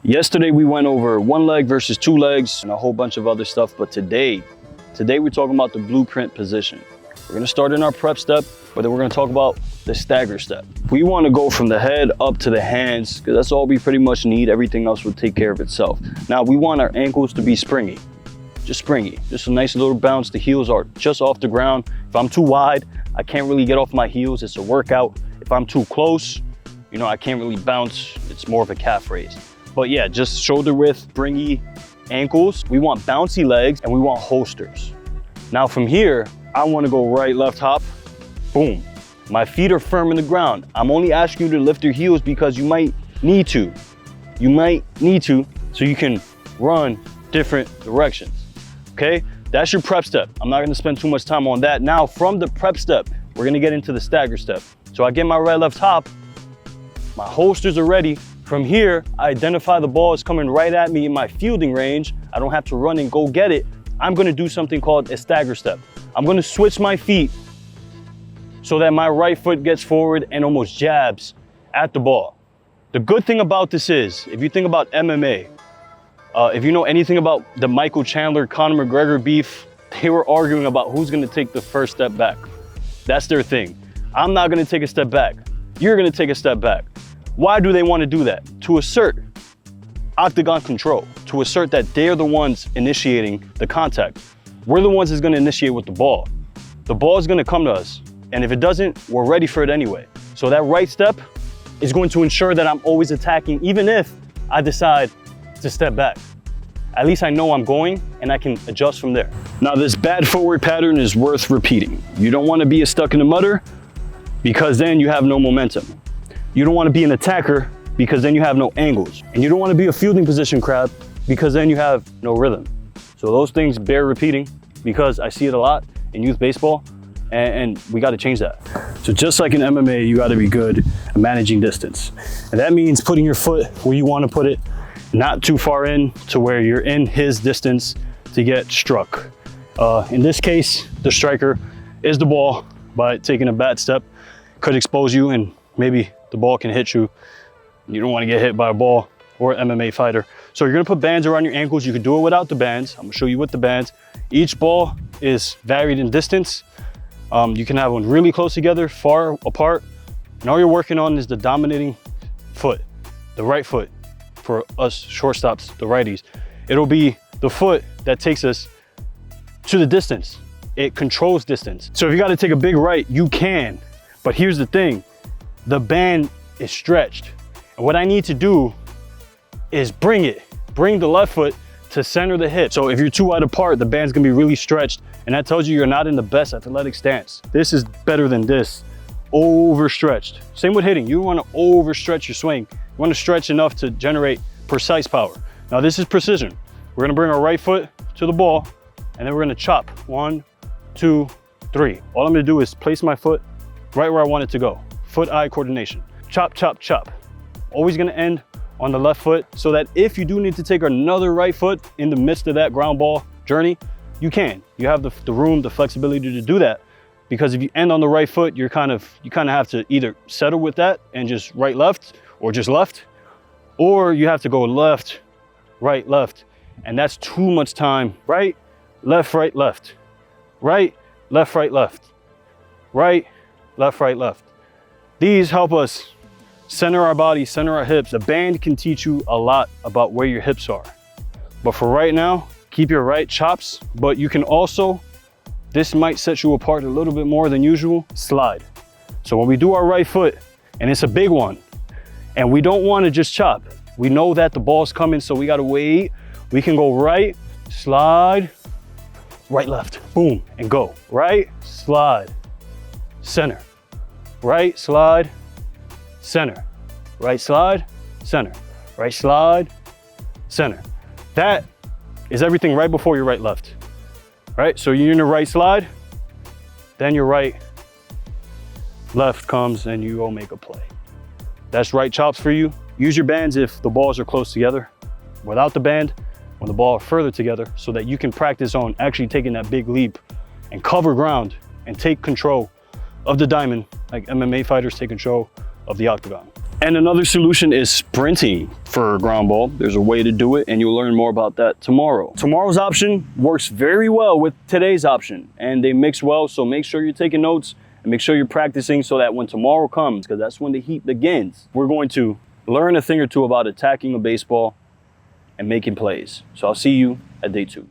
Yesterday we went over one leg versus two legs and a whole bunch of other stuff, but today we're talking about the blueprint position. We're gonna start in our prep step, but then we're gonna talk about the stagger step. We wanna go from the head up to the hands, because that's all we pretty much need. Everything else will take care of itself. Now we want our ankles to be springy, just a nice little bounce. The heels are just off the ground. If I'm too wide, I can't really get off my heels. It's a workout. If I'm too close, you know, I can't really bounce. It's more of a calf raise. But yeah, just shoulder width, springy ankles. We want bouncy legs and we want holsters. Now from here, I wanna go right, left hop, boom. My feet are firm in the ground. I'm only asking you to lift your heels because you might need to. You might need to, so you can run different directions, okay? That's your prep step. I'm not gonna spend too much time on that. Now from the prep step, we're gonna get into the stagger step. So I get my right, left hop, my holsters are ready. From here, I identify the ball is coming right at me in my fielding range. I don't have to run and go get it. I'm gonna do something called a stagger step. I'm gonna switch my feet so that my right foot gets forward and almost jabs at the ball. The good thing about this is, if you think about MMA, if you know anything about the Michael Chandler, Conor McGregor beef, they were arguing about who's gonna take the first step back. That's their thing. I'm not gonna take a step back. You're gonna take a step back. Why do they want to do that? To assert octagon control, to assert that they're the ones initiating the contact. We're the ones that's going to initiate with the ball. The ball is going to come to us, and if it doesn't, we're ready for it anyway. So that right step is going to ensure that I'm always attacking, even if I decide to step back. At least I know I'm going and I can adjust from there. Now this bad footwork pattern is worth repeating. You don't want to be stuck in the mutter because then you have no momentum. You don't want to be an attacker because then you have no angles. And you don't want to be a fielding position crab because then you have no rhythm. So those things bear repeating because I see it a lot in youth baseball and we got to change that. So just like in MMA, you got to be good at managing distance. And that means putting your foot where you want to put it, not too far in to where you're in his distance to get struck. In this case, the striker is the ball. By taking a bad step, could expose you and maybe the ball can hit you. You don't want to get hit by a ball or an MMA fighter. So you're gonna put bands around your ankles. You can do it without the bands. I'm gonna show you with the bands. Each ball is varied in distance. You can have one really close together, far apart. And all you're working on is the dominating foot, the right foot for us shortstops, the righties. It'll be the foot that takes us to the distance. It controls distance. So if you gotta take a big right, you can. But here's the thing. The band is stretched. And what I need to do is bring the left foot to center the hip. So if you're too wide apart, the band's gonna be really stretched. And that tells you you're not in the best athletic stance. This is better than this, overstretched. Same with hitting, you wanna overstretch your swing. You wanna stretch enough to generate precise power. Now this is precision. We're gonna bring our right foot to the ball and then we're gonna chop. 1, 2, 3. All I'm gonna do is place my foot right where I want it to go. Foot-eye coordination. Chop, chop, chop. Always gonna end on the left foot so that if you do need to take another right foot in the midst of that ground ball journey, you can. You have the room, the flexibility to do that. Because if you end on the right foot, you kind of have to either settle with that and just right, left, or just left, or you have to go left, right, left. And that's too much time. Right, left, right, left. Right, left, right, left. Right, left, right, left. These help us center our body, center our hips. A band can teach you a lot about where your hips are. But for right now, keep your right chops, but you can also, this might set you apart a little bit more than usual, slide. So when we do our right foot, and it's a big one, and we don't want to just chop. We know that the ball's coming, so we got to wait. We can go right, slide, right, left, boom, and go. Right, slide, center. Right, slide, center. Right, slide, center. Right, slide, center. That is everything right before your right, left. Right, so you're in the right slide, then your right, left comes and you go make a play. That's right chops for you. Use your bands if the balls are close together. Without the band, when the ball are further together, so that you can practice on actually taking that big leap and cover ground and take control of the diamond, like MMA fighters take control of the octagon. And another solution is sprinting for a ground ball. There's a way to do it, and you'll learn more about that tomorrow. Tomorrow's option works very well with today's option, and they mix well, so make sure you're taking notes and make sure you're practicing so that when tomorrow comes, because that's when the heat begins, we're going to learn a thing or two about attacking a baseball and making plays. So I'll see you at day 2.